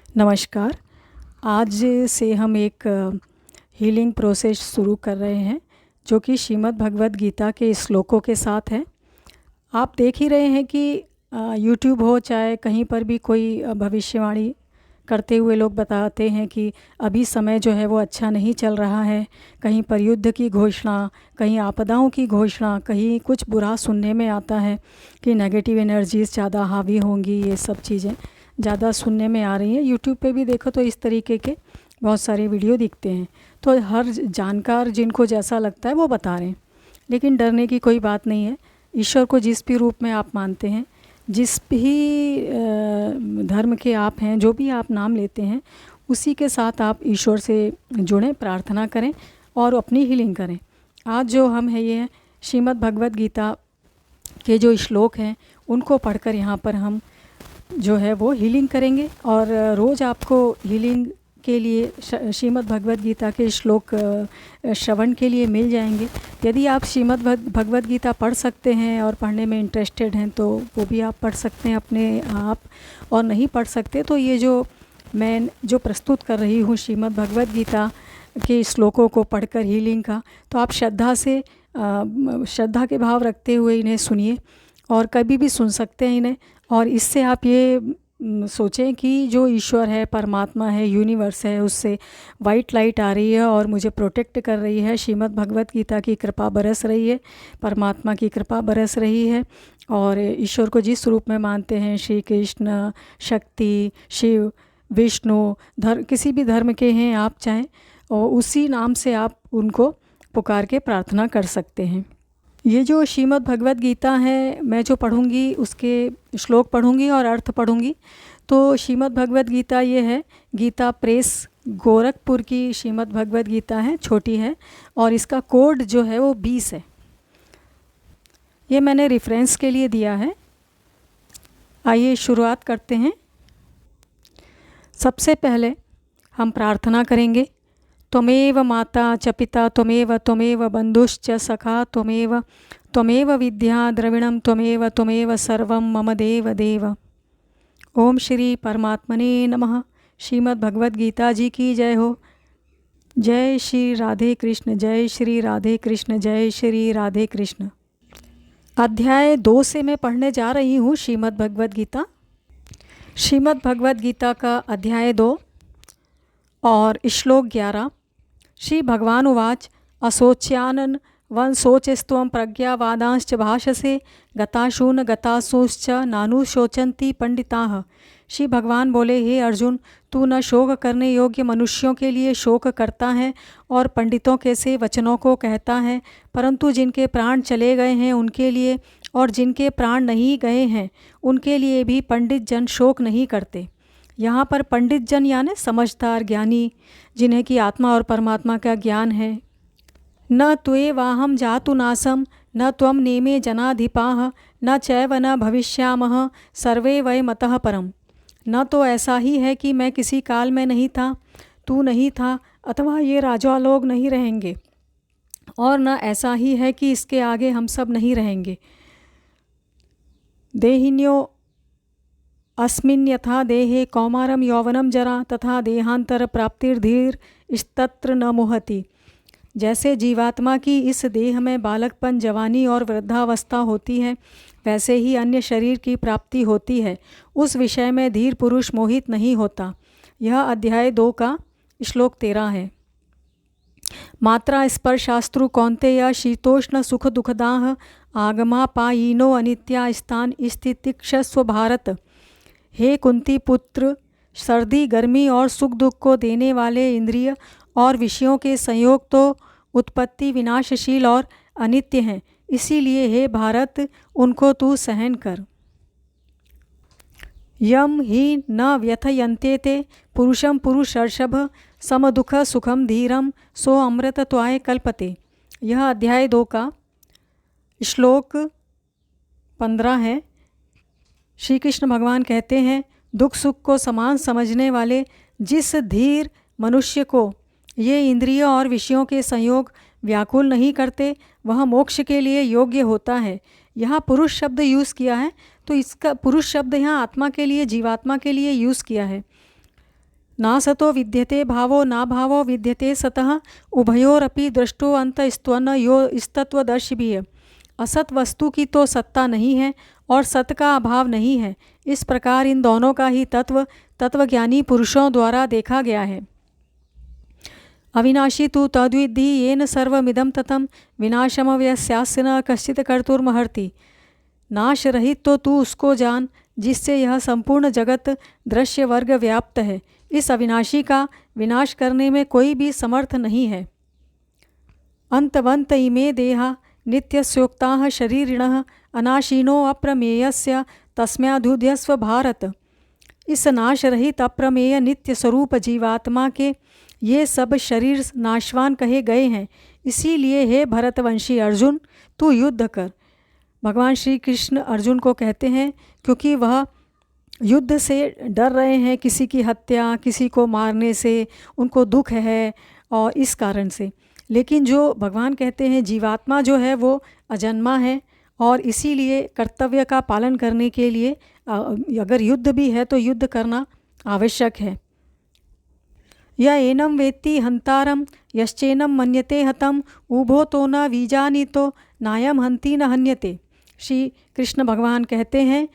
नमस्कार। आज से हम एक हीलिंग प्रोसेस शुरू कर रहे हैं जो कि श्रीमद् भगवद गीता के श्लोकों के साथ है। आप देख ही रहे हैं कि यूट्यूब हो चाहे कहीं पर भी कोई भविष्यवाणी करते हुए लोग बताते हैं कि अभी समय जो है वो अच्छा नहीं चल रहा है। कहीं पर युद्ध की घोषणा, कहीं आपदाओं की घोषणा, कहीं कुछ बुरा सुनने में आता है कि नेगेटिव एनर्जीज़ ज़्यादा हावी होंगी। ये सब चीज़ें ज़्यादा सुनने में आ रही हैं। यूट्यूब पे भी देखो तो इस तरीके के बहुत सारे वीडियो दिखते हैं। तो हर जानकार जिनको जैसा लगता है वो बता रहे हैं, लेकिन डरने की कोई बात नहीं है। ईश्वर को जिस भी रूप में आप मानते हैं, जिस भी धर्म के आप हैं, जो भी आप नाम लेते हैं, उसी के साथ आप ईश्वर से जुड़ें, प्रार्थना करें और अपनी हीलिंग करें। आज जो हम है ये श्रीमद् भगवद गीता के जो श्लोक हैं उनको पढ़कर यहाँ पर हम जो है वो हीलिंग करेंगे। और रोज़ आपको हीलिंग के लिए श्रीमद् भगवद गीता के श्लोक श्रवण के लिए मिल जाएंगे। यदि आप श्रीमद् भगवद गीता पढ़ सकते हैं और पढ़ने में इंटरेस्टेड हैं तो वो भी आप पढ़ सकते हैं अपने आप, और नहीं पढ़ सकते तो ये जो मैं जो प्रस्तुत कर रही हूँ श्रीमद् भगवद गीता के श्लोकों को पढ़कर हीलिंग का, तो आप श्रद्धा के भाव रखते हुए इन्हें सुनिए और कभी भी सुन सकते हैं इन्हें। और इससे आप ये सोचें कि जो ईश्वर है, परमात्मा है, यूनिवर्स है, उससे वाइट लाइट आ रही है और मुझे प्रोटेक्ट कर रही है। श्रीमद् भगवद गीता की कृपा बरस रही है, परमात्मा की कृपा बरस रही है। और ईश्वर को जिस रूप में मानते हैं, श्री कृष्ण, शक्ति, शिव, विष्णु, किसी भी धर्म के हैं आप चाहें, और उसी नाम से आप उनको पुकार के प्रार्थना कर सकते हैं। ये जो श्रीमद् भगवद गीता है, मैं जो पढ़ूंगी उसके श्लोक पढ़ूंगी और अर्थ पढ़ूंगी। तो श्रीमद् भगवद गीता ये है, गीता प्रेस गोरखपुर की श्रीमद् भगवद गीता है, छोटी है और इसका कोड जो है वो 20 है। ये मैंने रेफरेंस के लिए दिया है। आइए शुरुआत करते हैं। सबसे पहले हम प्रार्थना करेंगे। त्वमेव माता च पिता त्वमेव त्वमेव बंधुश्च सखा त्वमेव त्वमेव विद्या द्रविणं त्वमेव त्वमेव सर्वं मम देव देव। ओम श्री परमात्मने नमः। श्रीमद् भगवद गीता जी की जय हो। जय श्री राधे कृष्ण, जय श्री राधे कृष्ण, जय श्री राधे कृष्ण। अध्याय 2 से मैं पढ़ने जा रही हूँ श्रीमद् भगवद गीता। श्रीमद् भगवद गीता का अध्याय 2 और श्लोक 11। श्री भगवान उवाच असोच्यानन वंशोचस्त्वं प्रज्ञावादांश्च भाषसे गताशून गतासूश्च नानुशोचन्ति पंडिताः। श्री भगवान बोले, हे अर्जुन, तू न शोक करने योग्य मनुष्यों के लिए शोक करता है और पंडितों के से वचनों को कहता है, परंतु जिनके प्राण चले गए हैं उनके लिए और जिनके प्राण नहीं गए हैं उनके लिए भी पंडित जन शोक नहीं करते। यहाँ पर पंडित जन यानी समझदार, ज्ञानी, जिन्हें कि आत्मा और परमात्मा का ज्ञान है। न त्वेवाहं जातु नासम न त्वं नेमे जनाधिपाः न चैव न भविष्यामः सर्वे वयमतः परम। न तो ऐसा ही है कि मैं किसी काल में नहीं था, तू नहीं था, अथवा ये राजा लोग नहीं रहेंगे, और न ऐसा ही है कि इसके आगे हम सब नहीं रहेंगे। देहिन्यो अस्मिन् यथा देहे कौमारम यौवनम जरा तथा देहांतर प्राप्तिर्धीर इस्तत्र न मुहति। जैसे जीवात्मा की इस देह में बालकपन, जवानी और वृद्धावस्था होती है, वैसे ही अन्य शरीर की प्राप्ति होती है। उस विषय में धीर पुरुष मोहित नहीं होता। यह अध्याय 2 का श्लोक 13 है। मात्रा स्पर्शास्त्रु कौन्तेय शीतोष्ण सुख दुखदाह आगमा पायिनो अनित्या स्थान स्थितिक्षस्व भारत। हे कुंती पुत्र, सर्दी, गर्मी और सुख दुख को देने वाले इंद्रिय और विषयों के संयोग तो उत्पत्ति विनाशशील और अनित्य हैं, इसीलिए हे भारत उनको तू सहन कर। यम ही न व्यथयन्ते ते पुरुषम पुरुषर्षभ सम दुख सुखम धीरम सो अमृत त्वाय कल्पते। यह अध्याय 2 का श्लोक 15 है। श्री कृष्ण भगवान कहते हैं, दुख सुख को समान समझने वाले जिस धीर मनुष्य को ये इंद्रिय और विषयों के संयोग व्याकुल नहीं करते, वह मोक्ष के लिए योग्य होता है। यहाँ पुरुष शब्द यूज़ किया है, तो इसका पुरुष शब्द यहाँ आत्मा के लिए, जीवात्मा के लिए यूज़ किया है। ना सतो विद्यते भावो ना भावो विद्यते सतः उभयोरपि दृष्टो अंतस्त्वन्न यो स्तत्वदर्शिभिः। असत वस्तु की तो सत्ता नहीं है और सत का अभाव नहीं है। इस प्रकार इन दोनों का ही तत्वज्ञानी पुरुषों द्वारा देखा गया है। अविनाशी तु तद्विद्धि येन सर्वमिदं ततं विनाशमव्यस्यास्य न कश्चित् कर्तुर्महर्ति। नाश रहित तो तू उसको जान जिससे यह संपूर्ण जगत दृश्य वर्ग व्याप्त है। इस अविनाशी का विनाश करने में कोई भी समर्थ नहीं है। अंतवंत इमे देहा नित्यस्योक्ताः शरीरिणः अनाशीनो अप्रमेयस्य तस्मादुध्यस्व भारत। इस नाश रहित अप्रमेय नित्य स्वरूप जीवात्मा के ये सब शरीर नाशवान कहे गए हैं। इसीलिए हे भरतवंशी अर्जुन, तू युद्ध कर। भगवान श्री कृष्ण अर्जुन को कहते हैं क्योंकि वह युद्ध से डर रहे हैं, किसी की हत्या, किसी को मारने से उनको दुख है और इस कारण से। लेकिन जो भगवान कहते हैं जीवात्मा जो है वो अजन्मा है और इसीलिए कर्तव्य का पालन करने के लिए अगर युद्ध भी है तो युद्ध करना आवश्यक है। य एनम वेत्ति हंतारम यश्चेनम मन्यते हतम उभो तो न वीजानीतो नायम हंति न हन्यते। श्री कृष्ण भगवान कहते हैं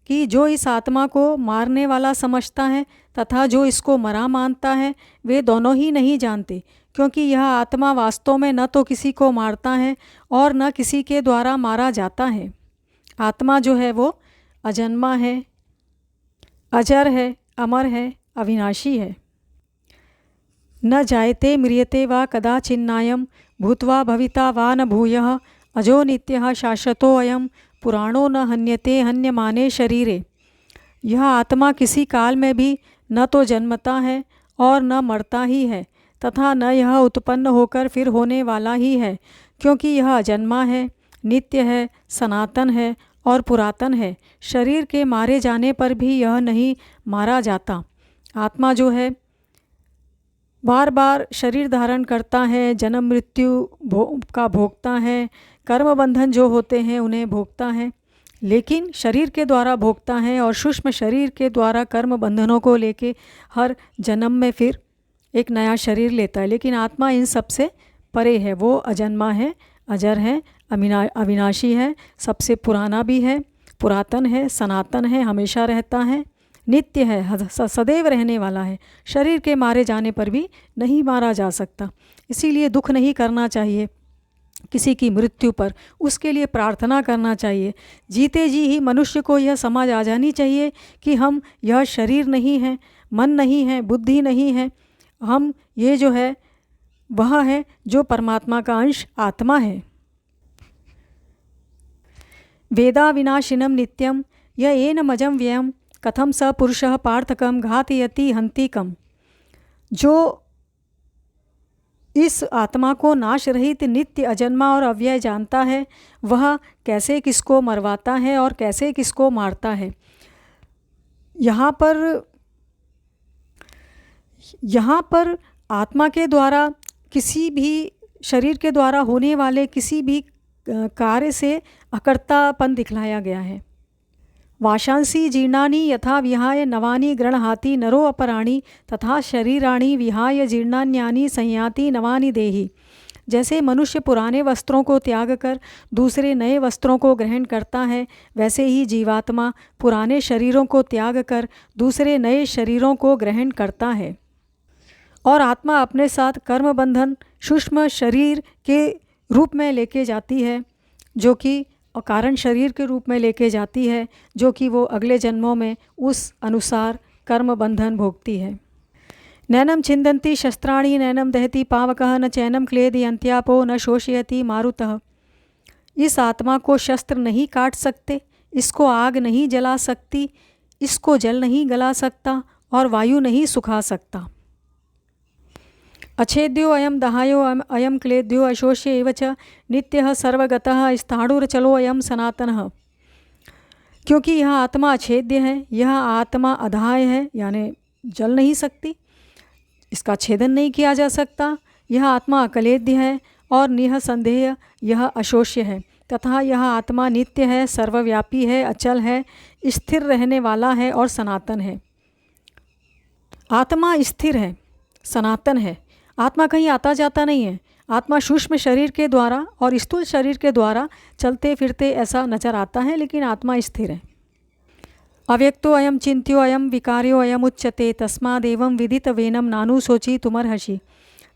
कि जो इस आत्मा को मारने वाला समझता है तथा जो इसको मरा मानता है वे दोनों ही नहीं जानते, क्योंकि यह आत्मा वास्तव में न तो किसी को मारता है और न किसी के द्वारा मारा जाता है। आत्मा जो है वो अजन्मा है, अजर है, अमर है, अविनाशी है। न जायते म्रियते वा कदाचिन्नायं भूत्वा भविता वा न भूयः अजो नित्यः शाश्वतो अयं पुराणो न हन्यते हन्यमाने शरीरे। यह आत्मा किसी काल में भी न तो जन्मता है और न मरता ही है तथा न यह उत्पन्न होकर फिर होने वाला ही है, क्योंकि यह अजन्मा है, नित्य है, सनातन है और पुरातन है। शरीर के मारे जाने पर भी यह नहीं मारा जाता। आत्मा जो है बार बार शरीर धारण करता है, जन्म मृत्यु का भोगता है, कर्म बंधन जो होते हैं उन्हें भोगता है, लेकिन शरीर के द्वारा भोगता है और सूक्ष्म शरीर के द्वारा कर्म बंधनों को लेके हर जन्म में फिर एक नया शरीर लेता है। लेकिन आत्मा इन सब से परे है, वो अजन्मा है, अजर है, अविनाशी है, सबसे पुराना भी है, पुरातन है, सनातन है, हमेशा रहता है, नित्य है, सदैव रहने वाला है। शरीर के मारे जाने पर भी नहीं मारा जा सकता। इसीलिए दुख नहीं करना चाहिए किसी की मृत्यु पर, उसके लिए प्रार्थना करना चाहिए। जीते जी ही मनुष्य को यह समझ आ जानी चाहिए कि हम यह शरीर नहीं है, मन नहीं है, बुद्धि नहीं है, हम ये जो है वह है जो परमात्मा का अंश आत्मा है। वेदा विनाशिनम नित्यम य एन मजम व्ययम कथम स पुरुषः पार्थकम घातयति हंतिकम। जो इस आत्मा को नाश रहित नित्य अजन्मा और अव्यय जानता है, वह कैसे किसको मरवाता है और कैसे किसको मारता है। यहाँ पर आत्मा के द्वारा किसी भी शरीर के द्वारा होने वाले किसी भी कार्य से अकर्तापन दिखलाया गया है। वाशांसी जीर्णानि यथा विहाय नवानि गृह्णाति नरो अपराणि तथा शरीराणि विहाय जीर्णान्यानि संयाति नवानि देहि। जैसे मनुष्य पुराने वस्त्रों को त्याग कर दूसरे नए वस्त्रों को ग्रहण करता है, वैसे ही जीवात्मा पुराने शरीरों को त्याग कर दूसरे नए शरीरों को ग्रहण करता है। और आत्मा अपने साथ कर्म बंधन सूक्ष्म शरीर के रूप में लेके जाती है, जो कि और कारण शरीर के रूप में लेके जाती है, जो कि वो अगले जन्मों में उस अनुसार कर्म बंधन भोगती है। नैनम छिंदन्ति शस्त्राणि नैनम दहति पावकः न चैनम क्लेदयन्त्यापो न शोषयति मारुतः। इस आत्मा को शस्त्र नहीं काट सकते, इसको आग नहीं जला सकती, इसको जल नहीं गला सकता और वायु नहीं सुखा सकता। अच्छेद्यो अयम दहायो अयम क्लेद्यो अशोष्य एव च नित्यः सर्वगतः स्थाणुरचलो अयम सनातनः। क्योंकि यह आत्मा अछेद्य है, यह आत्मा अधाय है, यानी जल नहीं सकती, इसका छेदन नहीं किया जा सकता। यह आत्मा अकलेद्य है और निःसंदेह यह अशोष्य है, तथा यह आत्मा नित्य है, सर्वव्यापी है, अचल है, स्थिर रहने वाला है और सनातन है। आत्मा स्थिर है, सनातन है। आत्मा कहीं आता जाता नहीं है। आत्मा सूक्ष्म शरीर के द्वारा और स्थूल शरीर के द्वारा चलते फिरते ऐसा नजर आता है, लेकिन आत्मा स्थिर है। अव्यक्तो अयम चिंत्यो अयम विकार्यो अयम उच्यते तस्मादेवं विदित वेनम नानु सोची तुमर्हसि।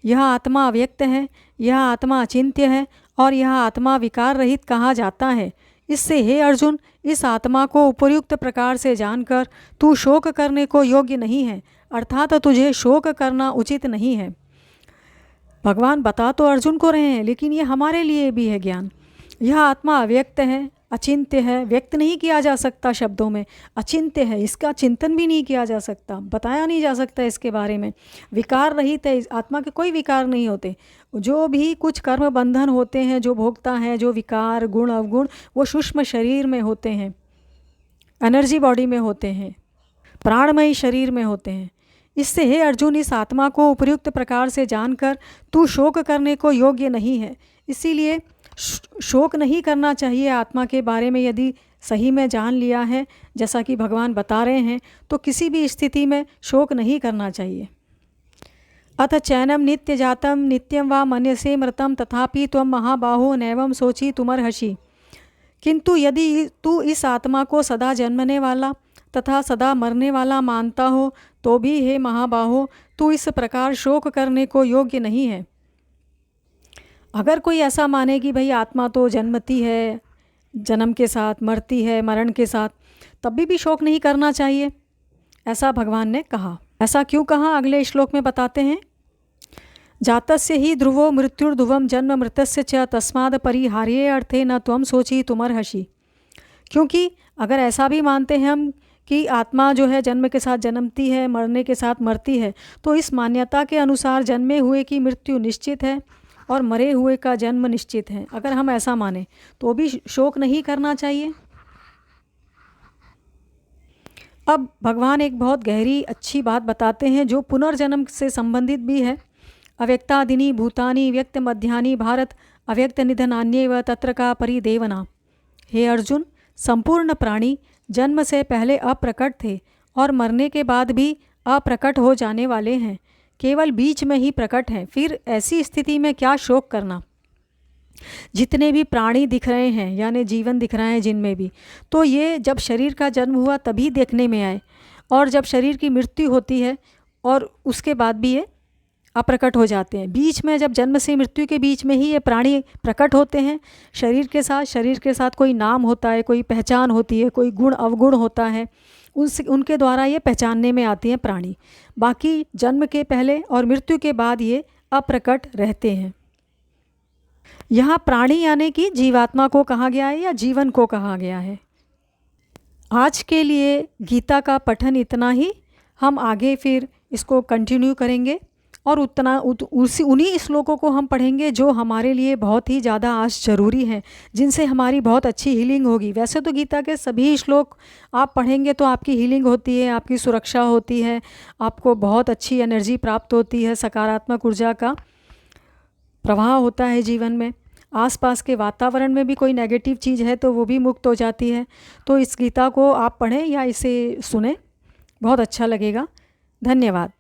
यह आत्मा अव्यक्त है, यह आत्मा अचिंत्य है और यह आत्मा विकार रहित कहा जाता है। इससे हे अर्जुन, इस आत्मा को उपयुक्त प्रकार से जानकर तू शोक करने को योग्य नहीं है, अर्थात तुझे शोक करना उचित नहीं है। भगवान बता तो अर्जुन को रहे हैं, लेकिन ये हमारे लिए भी है ज्ञान। यह आत्मा अव्यक्त है, अचिंत्य है, व्यक्त नहीं किया जा सकता शब्दों में, अचिंत्य है, इसका चिंतन भी नहीं किया जा सकता, बताया नहीं जा सकता इसके बारे में। विकार रहित है, इस आत्मा के कोई विकार नहीं होते। जो भी कुछ कर्म बंधन होते हैं, जो भोगता है, जो विकार गुण अवगुण, वो सूक्ष्म शरीर में होते हैं, एनर्जी बॉडी में होते हैं, प्राणमयी शरीर में होते हैं। इससे हे अर्जुन, इस आत्मा को उपयुक्त प्रकार से जानकर तू शोक करने को योग्य नहीं है। इसीलिए शोक नहीं करना चाहिए आत्मा के बारे में। यदि सही में जान लिया है, जैसा कि भगवान बता रहे हैं, तो किसी भी स्थिति में शोक नहीं करना चाहिए। अथ चैनम नित्य जातम नित्यम वा मन्यसे मृतम तथापि त्वं महाबाहो नैवं सोची तुमर्हसि। किंतु यदि तू इस आत्मा को सदा जन्मने वाला तथा सदा मरने वाला मानता हो, तो भी हे महाबाहो, तू इस प्रकार शोक करने को योग्य नहीं है। अगर कोई ऐसा माने कि भाई आत्मा तो जन्मती है, जन्म के साथ मरती है, मरण के साथ, तभी भी शोक नहीं करना चाहिए, ऐसा भगवान ने कहा। ऐसा क्यों कहा, अगले श्लोक में बताते हैं। जातस्य ही ध्रुवो मृत्युर्ध्रुवम जन्म मृतस्य च तस्माद परिहार्ये अर्थे न त्वं सोची तुमर्हसि। क्योंकि अगर ऐसा भी मानते हैं हम कि आत्मा जो है जन्म के साथ जन्मती है, मरने के साथ मरती है, तो इस मान्यता के अनुसार जन्मे हुए की मृत्यु निश्चित है और मरे हुए का जन्म निश्चित है। अगर हम ऐसा माने तो भी शोक नहीं करना चाहिए। अब भगवान एक बहुत गहरी अच्छी बात बताते हैं, जो पुनर्जन्म से संबंधित भी है। अव्यक्तादिनी भूतानि व्यक्त मध्यानि भारत अव्यक्त निधनान्येव तत्र का परिदेवना। हे अर्जुन, संपूर्ण प्राणी जन्म से पहले अप्रकट थे और मरने के बाद भी अप्रकट हो जाने वाले हैं, केवल बीच में ही प्रकट हैं। फिर ऐसी स्थिति में क्या शोक करना। जितने भी प्राणी दिख रहे हैं, यानी जीवन दिख रहा है जिनमें भी, तो ये जब शरीर का जन्म हुआ तभी देखने में आए, और जब शरीर की मृत्यु होती है और उसके बाद भी ये अप्रकट हो जाते हैं। बीच में जब जन्म से मृत्यु के बीच में ही ये प्राणी प्रकट होते हैं शरीर के साथ कोई नाम होता है, कोई पहचान होती है, कोई गुण अवगुण होता है, उनके द्वारा ये पहचानने में आते हैं प्राणी। बाकी जन्म के पहले और मृत्यु के बाद ये अप्रकट रहते हैं। यहाँ प्राणी यानी कि जीवात्मा को कहा गया है या जीवन को कहा गया है। आज के लिए गीता का पठन इतना ही। हम आगे फिर इसको कंटिन्यू करेंगे और उन्हीं श्लोकों को हम पढ़ेंगे जो हमारे लिए बहुत ही ज़्यादा आज ज़रूरी हैं, जिनसे हमारी बहुत अच्छी हीलिंग होगी। वैसे तो गीता के सभी श्लोक आप पढ़ेंगे तो आपकी हीलिंग होती है, आपकी सुरक्षा होती है, आपको बहुत अच्छी एनर्जी प्राप्त होती है, सकारात्मक ऊर्जा का प्रवाह होता है जीवन में। आसपास के वातावरण में भी कोई नेगेटिव चीज़ है तो वो भी मुक्त हो जाती है। तो इस गीता को आप पढ़ें या इसे सुने, बहुत अच्छा लगेगा। धन्यवाद।